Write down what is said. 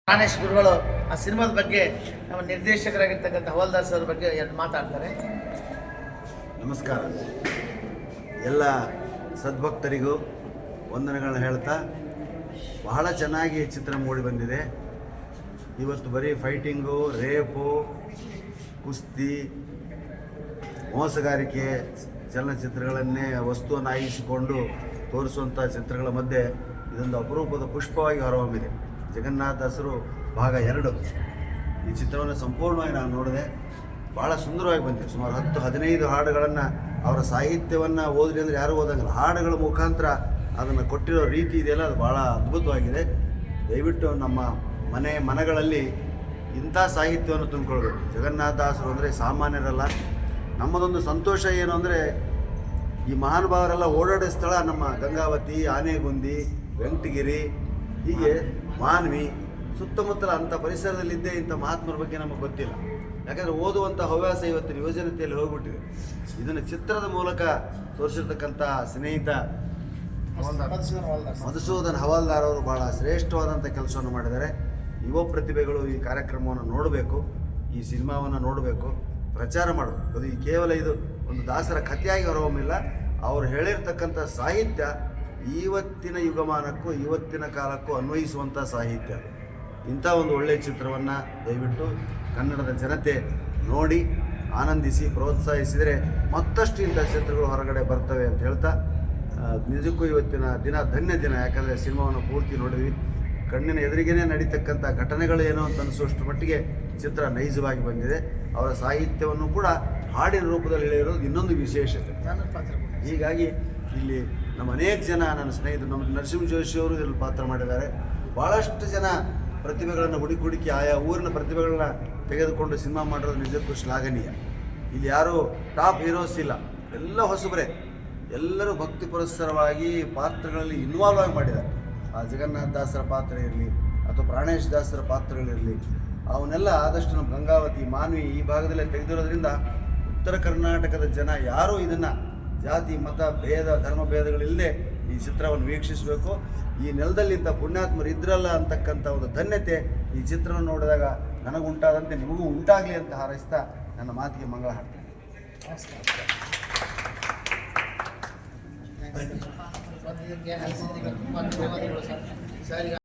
ಪ್ರಾಣೇಶ್ ಗುರುಗಳು ಆ ಸಿನಿಮಾದ ಬಗ್ಗೆ ನಮ್ಮ ನಿರ್ದೇಶಕರಾಗಿರ್ತಕ್ಕಂಥ ಹವಾಲ್ದಾರ್ ಸರ್ ಬಗ್ಗೆ ಎರಡು ಮಾತಾಡ್ತಾರೆ. ನಮಸ್ಕಾರ. ಎಲ್ಲ ಸದ್ಭಕ್ತರಿಗೂ ವಂದನೆಗಳನ್ನ ಹೇಳ್ತಾ, ಬಹಳ ಚೆನ್ನಾಗಿ ಚಿತ್ರ ಮೂಡಿ ಬಂದಿದೆ. ಇವತ್ತು ಬರೀ ಫೈಟಿಂಗು, ರೇಪು, ಕುಸ್ತಿ, ಮೋಸಗಾರಿಕೆ ಚಲನಚಿತ್ರಗಳನ್ನೇ ವಸ್ತುವನ್ನಾಗಿಸಿಕೊಂಡು ತೋರಿಸುವಂಥ ಚಿತ್ರಗಳ ಮಧ್ಯೆ ಇದೊಂದು ಅಪರೂಪದ ಪುಷ್ಪವಾಗಿ ಹೊರಹೊಮ್ಮಿದೆ. ಜಗನ್ನಾಥದಾಸರು ಭಾಗ 2 ಈ ಚಿತ್ರವನ್ನು ಸಂಪೂರ್ಣವಾಗಿ ನಾನು ನೋಡಿದೆ. ಭಾಳ ಸುಂದರವಾಗಿ ಬಂದಿದೆ. ಸುಮಾರು 10-15 ಹಾಡುಗಳನ್ನು, ಅವರ ಸಾಹಿತ್ಯವನ್ನು ಓದ್ರಿ ಅಂದರೆ ಯಾರೂ ಓದಂಗಿಲ್ಲ, ಹಾಡುಗಳ ಮುಖಾಂತರ ಅದನ್ನು ಕೊಟ್ಟಿರೋ ರೀತಿ ಇದೆಯಲ್ಲ, ಅದು ಭಾಳ ಅದ್ಭುತವಾಗಿದೆ. ದಯವಿಟ್ಟು ನಮ್ಮ ಮನೆಗಳಲ್ಲಿ ಇಂಥ ಸಾಹಿತ್ಯವನ್ನು ತುಂಬಿಕೊಳ್ಬೇಕು. ಜಗನ್ನಾಥದಾಸರು ಅಂದರೆ ಸಾಮಾನ್ಯರಲ್ಲ. ನಮ್ಮದೊಂದು ಸಂತೋಷ ಏನು ಅಂದರೆ, ಈ ಮಹಾನುಭಾವರೆಲ್ಲ ಓಡಾಡೋ ಸ್ಥಳ ನಮ್ಮ ಗಂಗಾವತಿ, ಆನೆಗುಂದಿ, ವೆಂಕಟಗಿರಿ, ಹೀಗೆ ಮಾನ್ವಿ ಸುತ್ತಮುತ್ತಲ ಅಂಥ ಪರಿಸರದಲ್ಲಿದ್ದೇ ಇಂಥ ಮಹಾತ್ಮರ ಬಗ್ಗೆ ನಮಗೆ ಗೊತ್ತಿಲ್ಲ. ಯಾಕಂದರೆ ಓದುವಂಥ ಹವ್ಯಾಸ ಇವತ್ತಿನ ಯುವಜನತೆಯಲ್ಲಿ ಹೋಗ್ಬಿಟ್ಟಿದೆ. ಇದನ್ನು ಚಿತ್ರದ ಮೂಲಕ ತೋರಿಸಿರ್ತಕ್ಕಂಥ ಸ್ನೇಹಿತ ಮಧುಸೂದನ್ ಹವಾಲ್ದಾರ್ ಅವರು ಭಾಳ ಶ್ರೇಷ್ಠವಾದಂಥ ಕೆಲಸವನ್ನು ಮಾಡಿದ್ದಾರೆ. ಯುವ ಪ್ರತಿಭೆಗಳು ಈ ಕಾರ್ಯಕ್ರಮವನ್ನು ನೋಡಬೇಕು, ಈ ಸಿನಿಮಾವನ್ನು ನೋಡಬೇಕು, ಪ್ರಚಾರ ಮಾಡಬೇಕು. ಅದು ಕೇವಲ ಇದು ಒಂದು ದಾಸರ ಕಥೆಯಾಗಿ ಹೊರಹೊಮ್ಮಿಲ್ಲ. ಅವರು ಹೇಳಿರ್ತಕ್ಕಂಥ ಸಾಹಿತ್ಯ ಇವತ್ತಿನ ಯುಗಮಾನಕ್ಕೂ ಇವತ್ತಿನ ಕಾಲಕ್ಕೂ ಅನ್ವಯಿಸುವಂಥ ಸಾಹಿತ್ಯ. ಇಂಥ ಒಂದು ಒಳ್ಳೆಯ ಚಿತ್ರವನ್ನು ದಯವಿಟ್ಟು ಕನ್ನಡದ ಜನತೆ ನೋಡಿ ಆನಂದಿಸಿ ಪ್ರೋತ್ಸಾಹಿಸಿದರೆ ಮತ್ತಷ್ಟು ಇಂಥ ಚಿತ್ರಗಳು ಹೊರಗಡೆ ಬರ್ತವೆ ಅಂತ ಹೇಳ್ತಾ, ನಿಜಕ್ಕೂ ಇವತ್ತಿನ ದಿನ ಧನ್ಯ ದಿನ. ಯಾಕಂದರೆ ಸಿನಿಮಾವನ್ನು ಪೂರ್ತಿ ನೋಡಿದ್ವಿ. ಕಣ್ಣಿನ ಎದುರಿಗೇ ನಡೀತಕ್ಕಂಥ ಘಟನೆಗಳು ಏನೋ ಅಂತ ಅನಿಸುವಷ್ಟು ಮಟ್ಟಿಗೆ ಚಿತ್ರ ನೈಜವಾಗಿ ಬಂದಿದೆ. ಅವರ ಸಾಹಿತ್ಯವನ್ನು ಕೂಡ ಹಾಡಿನ ರೂಪದಲ್ಲಿ ಹೇಳಿರೋದು ಇನ್ನೊಂದು ವಿಶೇಷತೆ. ಹೀಗಾಗಿ ಇಲ್ಲಿ ನಮ್ಮ ಅನೇಕ ಜನ, ನನ್ನ ಸ್ನೇಹಿತರು, ನಮ್ಮ ನರಸಿಂಹ ಜೋಶಿಯವರು ಇಲ್ಲಿ ಪಾತ್ರ ಮಾಡಿದ್ದಾರೆ. ಭಾಳಷ್ಟು ಜನ ಪ್ರತಿಭೆಗಳನ್ನು ಹುಡುಕಿ ಆಯಾ ಊರಿನ ಪ್ರತಿಭೆಗಳನ್ನ ತೆಗೆದುಕೊಂಡು ಸಿನಿಮಾ ಮಾಡಿರೋದು ನಿಜಕ್ಕೂ ಶ್ಲಾಘನೀಯ. ಇಲ್ಲಿ ಯಾರೂ ಟಾಪ್ ಹೀರೋಸ್ ಇಲ್ಲ, ಎಲ್ಲ ಹೊಸಬರೇ. ಎಲ್ಲರೂ ಭಕ್ತಿ ಪುರಸ್ಸರವಾಗಿ ಪಾತ್ರಗಳಲ್ಲಿ ಇನ್ವಾಲ್ವ್ ಆಗಿ ಮಾಡಿದ್ದಾರೆ. ಆ ಜಗನ್ನಾಥದಾಸರ ಪಾತ್ರ ಇರಲಿ ಅಥವಾ ಪ್ರಾಣೇಶ್ ದಾಸರ ಪಾತ್ರಗಳಿರಲಿ, ಅವನ್ನೆಲ್ಲ ಆದಷ್ಟು ನಮ್ಮ ಗಂಗಾವತಿ, ಮಾನ್ವಿ ಈ ಭಾಗದಲ್ಲೇ ತೆಗೆದಿರೋದ್ರಿಂದ ಉತ್ತರ ಕರ್ನಾಟಕದ ಜನ ಯಾರೂ ಇದನ್ನು ಜಾತಿ, ಮತ, ಭೇದ, ಧರ್ಮ ಭೇದಗಳಿಲ್ಲದೆ ಈ ಚಿತ್ರವನ್ನು ವೀಕ್ಷಿಸಬೇಕು. ಈ ನೆಲದಲ್ಲಿ ಇಂಥ ಪುಣ್ಯಾತ್ಮರು ಇದ್ರಲ್ಲ ಅಂತಕ್ಕಂಥ ಒಂದು ಧನ್ಯತೆ ಈ ಚಿತ್ರವನ್ನು ನೋಡಿದಾಗ ನನಗುಂಟಾದಂತೆ ನಿಮಗೂ ಉಂಟಾಗಲಿ ಅಂತ ಹಾರೈಸ್ತಾ ನನ್ನ ಮಾತಿಗೆ ಮಂಗಳ ಹಾಡ್ತೇನೆ.